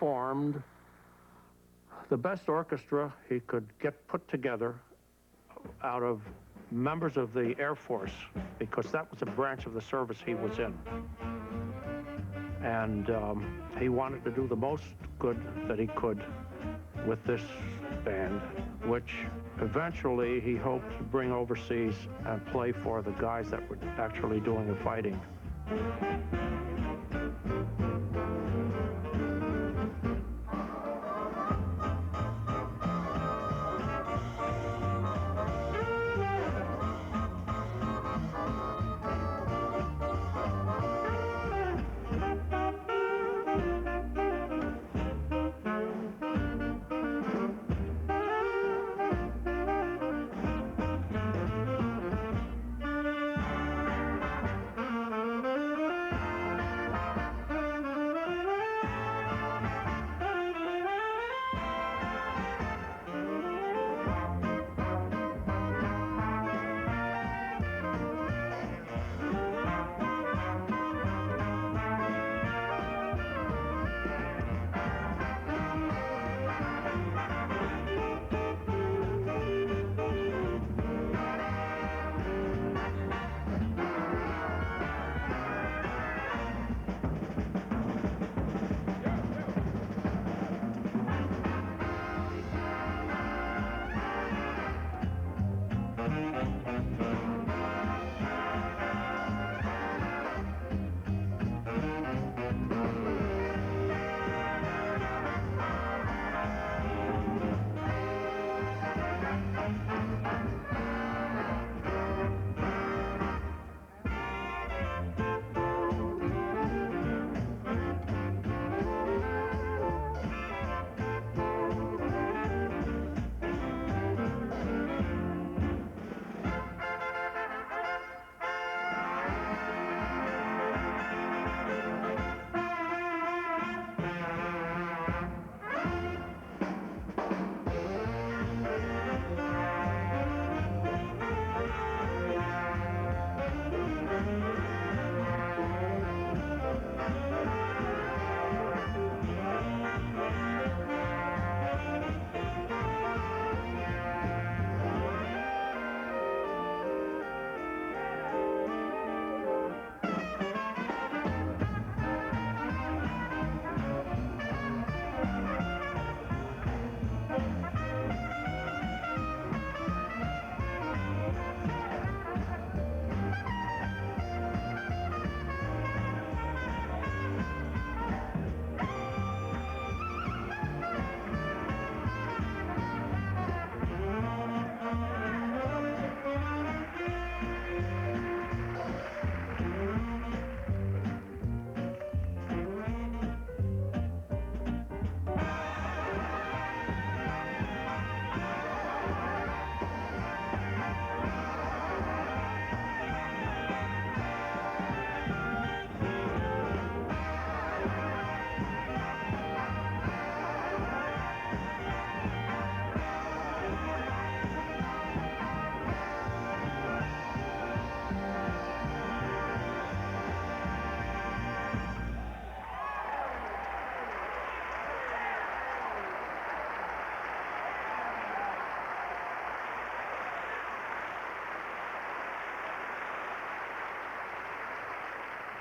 formed the best orchestra he could get put together out of members of the Air Force, because that was a branch of the service he was in. And he wanted to do the most good that he could with this band, which eventually he hoped to bring overseas and play for the guys that were actually doing the fighting.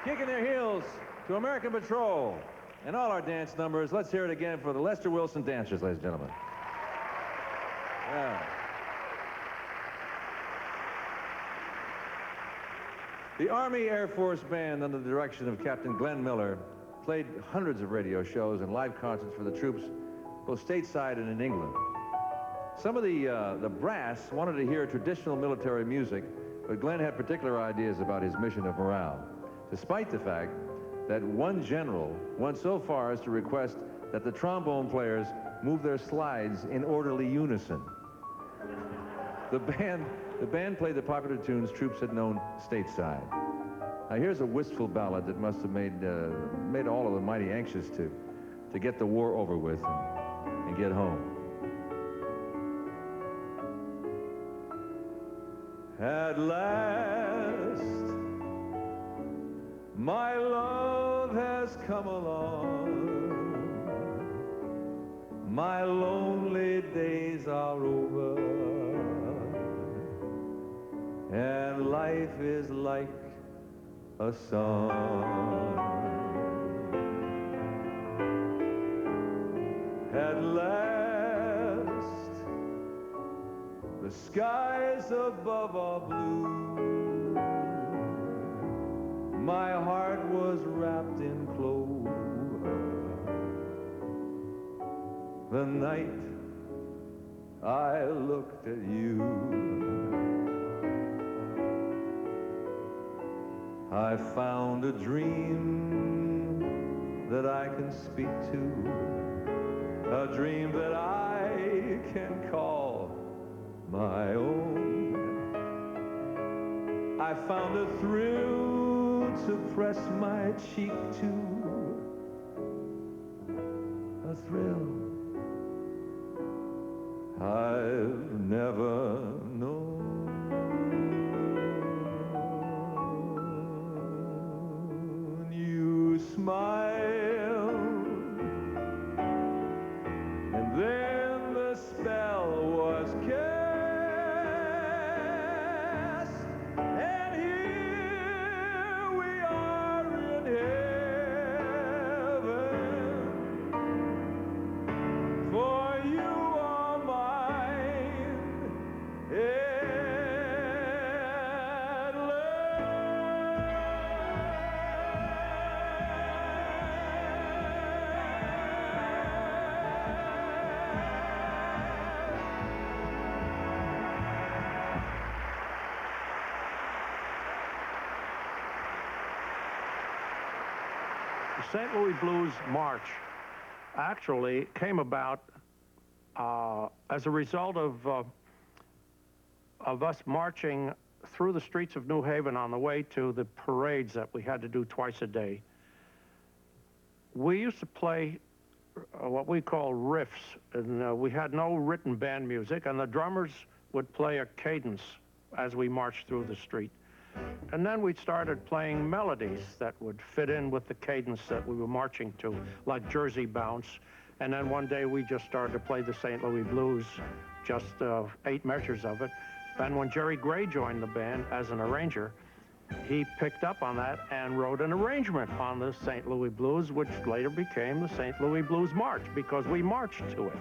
Kicking their heels to American Patrol and all our dance numbers. Let's hear it again for the Lester Wilson Dancers, ladies and gentlemen. Yeah. The Army Air Force Band, under the direction of Captain Glenn Miller, played hundreds of radio shows and live concerts for the troops, both stateside and in England. Some of the brass wanted to hear traditional military music, but Glenn had particular ideas about his mission of morale, despite the fact that one general went so far as to request that the trombone players move their slides in orderly unison. The band played the popular tunes troops had known stateside. Now here's a wistful ballad that must have made all of them mighty anxious to get the war over with and get home. At last, my love has come along. my lonely days are over, and life is like a song. At last, the skies above are blue. My heart was wrapped in clover the night I looked at you. I found a dream that I can speak to, a dream that I can call my own. I found a thrill to press my cheek to, a thrill I've never known. You smiled, and then the spell was cast, and here we are in heaven, for you are mine at The St. Louis Blues March actually came about as a result of us marching through the streets of New Haven on the way to the parades that we had to do twice a day. We used to play what we call riffs, and we had no written band music, and the drummers would play a cadence as we marched through the street. And then we started playing melodies that would fit in with the cadence that we were marching to, like Jersey Bounce. And then one day we just started to play the St. Louis Blues, just 8 measures of it. And when Jerry Gray joined the band as an arranger, he picked up on that and wrote an arrangement on the St. Louis Blues, which later became the St. Louis Blues March, because we marched to it.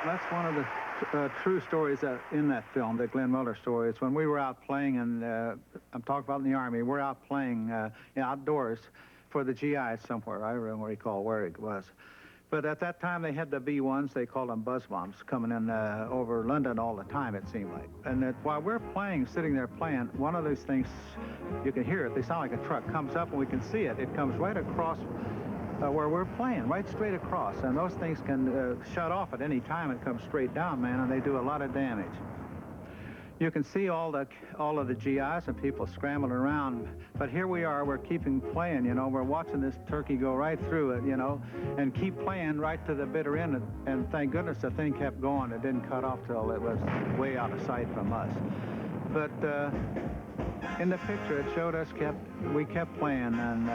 That's one of the true stories in that film, the Glenn Miller story. It's when we were out playing, and I'm talking about in the Army, we're out playing outdoors for the GIs somewhere. I don't recall where it was. But at that time, they had the B-1s, they called them buzz bombs, coming in over London all the time, it seemed like. And while we're playing, sitting there playing, one of those things, you can hear it, they sound like a truck, comes up and we can see it. It comes right across where we're playing, right straight across. And those things can shut off at any time and come straight down, man, and they do a lot of damage. You can see all of the GIs and people scrambling around, but here we are, we're keeping playing, you know, we're watching this turkey go right through it, you know, and keep playing right to the bitter end, and thank goodness the thing kept going. It didn't cut off till it was way out of sight from us. But in the picture, it showed us we kept playing, and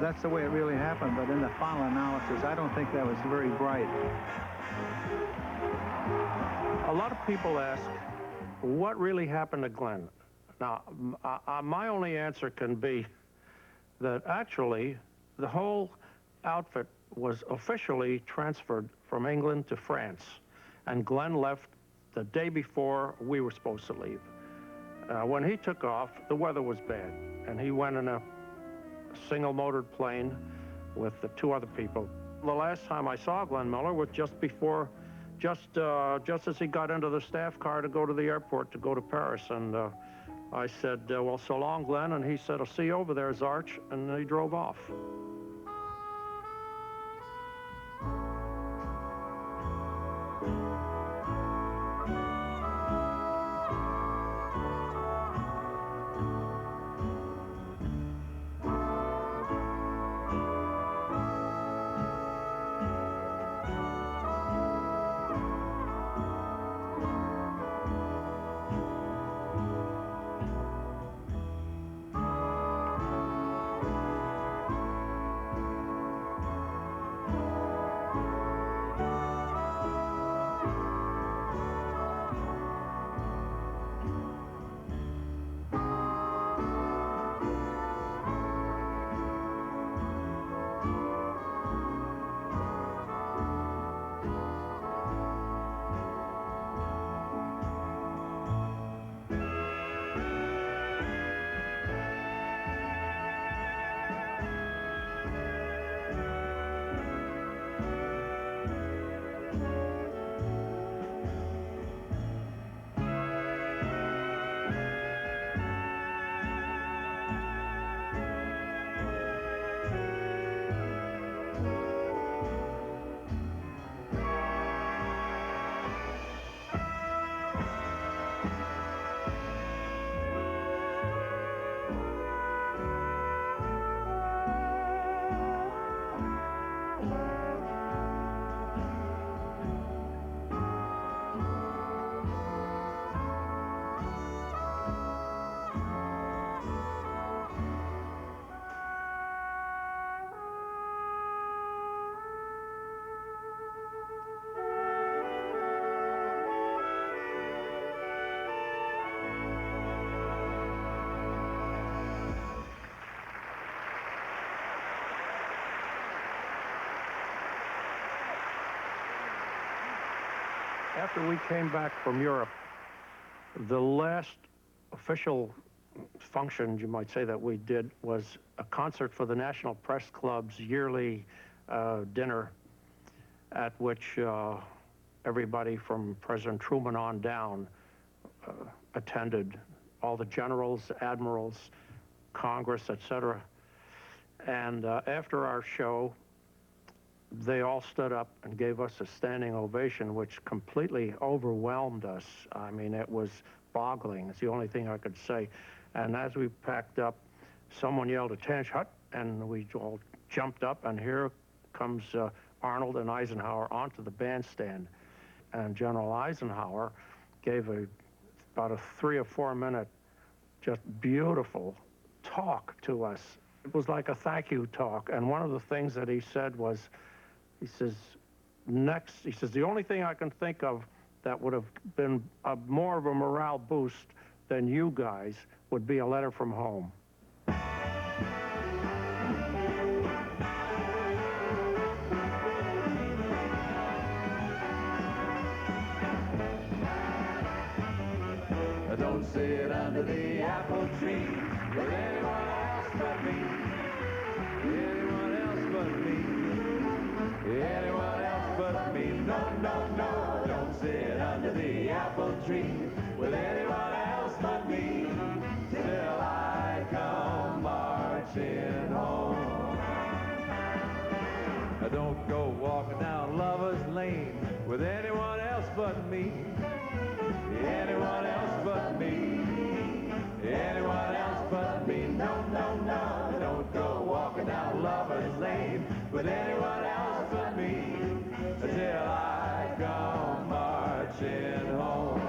that's the way it really happened, but in the final analysis, I don't think that was very bright. A lot of people ask, what really happened to Glenn? Now, my only answer can be that actually the whole outfit was officially transferred from England to France, and Glenn left the day before we were supposed to leave. When he took off, the weather was bad, and he went in a single-motored plane with the two other people. The last time I saw Glenn Miller was just as he got into the staff car to go to the airport to go to Paris. And I said, well, so long, Glenn. And he said, I'll see you over there, Zarch. And he drove off. After we came back from Europe, the last official function, you might say, that we did was a concert for the National Press Club's yearly dinner, at which everybody from President Truman on down attended, all the generals, admirals, Congress, etc. And after our show, they all stood up and gave us a standing ovation, which completely overwhelmed us. I mean, it was boggling. It's the only thing I could say. And as we packed up, someone yelled, "Attach hut," and we all jumped up, and here comes Arnold and Eisenhower onto the bandstand. And General Eisenhower gave about a 3 or 4 minute, just beautiful talk to us. It was like a thank you talk. And one of the things that he said was, he says, the only thing I can think of that would have been more of a morale boost than you guys would be a letter from home. sit under the apple tree with anyone else but me. Anyone else but me. Anyone else but me. No, no, no, don't sit under the apple tree with anyone else but me till I come marching home. Now don't go walking down Lover's Lane with anyone else but me. Anyone else but me. Anyone else but me. No, no, no, don't go walking down Lover's Lane with anyone else but me till I come marching home.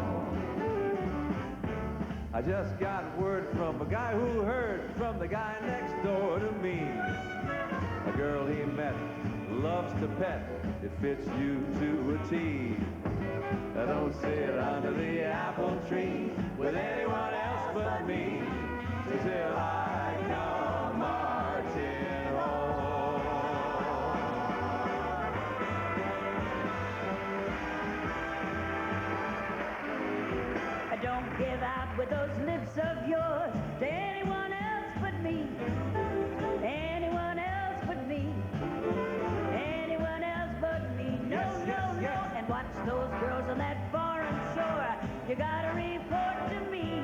I just got word from a guy who heard from the guy next door to me. A girl he met loves to pet, it fits you to a T. Now don't sit under the apple tree with anyone else but me till I come marching home. Don't give out with those lips of yours to anyone else but me. Anyone else but me. Anyone else but me. No, Yes, no, yes, no. yes. And watch those girls on that foreign shore. You gotta report to me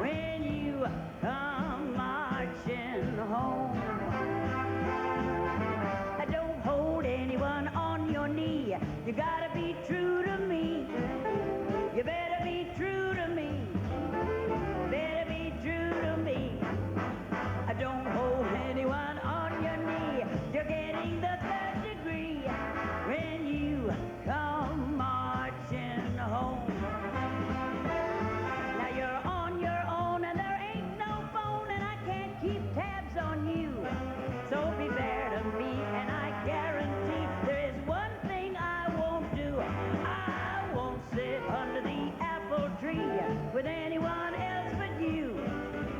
when you come marching home. Don't hold anyone on your knee. You gotta be true to me. You better be true to me. Better be true to me. Don't hold anyone on your knee. You're getting the third degree when you come marching home. Now you're on your own and there ain't no phone and I can't keep tabs on you. So be fair to me and I guarantee there is one thing I won't do. I won't sit under the apple tree with anyone else but you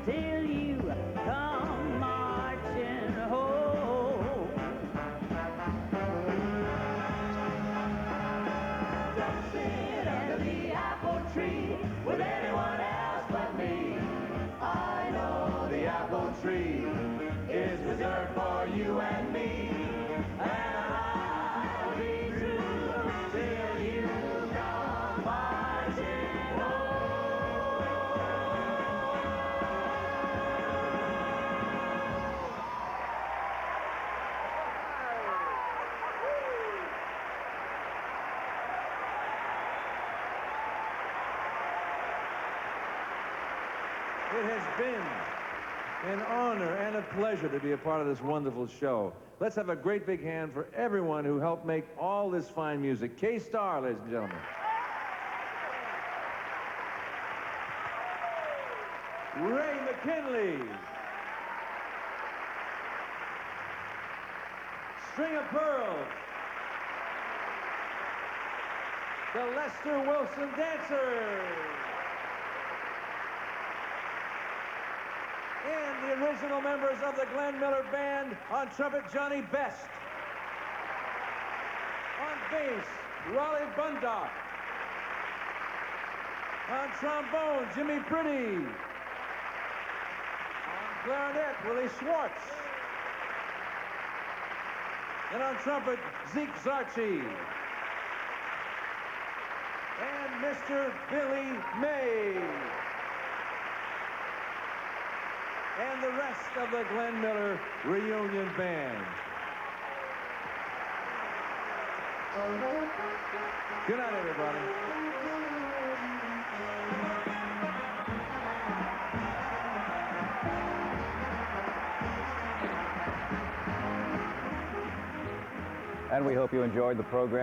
till you come marching home. Don't sit under the apple tree with anyone else but me. I know the apple tree is reserved for you and me. And I'll be true till you come marching home. It has been an honor and a pleasure to be a part of this wonderful show. Let's have a great big hand for everyone who helped make all this fine music. K-Star, ladies and gentlemen. Ray McKinley. String of Pearls. The Lester Wilson Dancers. And the original members of the Glenn Miller Band, on trumpet, Johnny Best. On bass, Raleigh Bundock. On trombone, Jimmy Pretty. On clarinet, Willie Schwartz. And on trumpet, Zeke Zarchi. And Mr. Billy May. And the rest of the Glenn Miller Reunion Band. Good night, everybody. And we hope you enjoyed the program.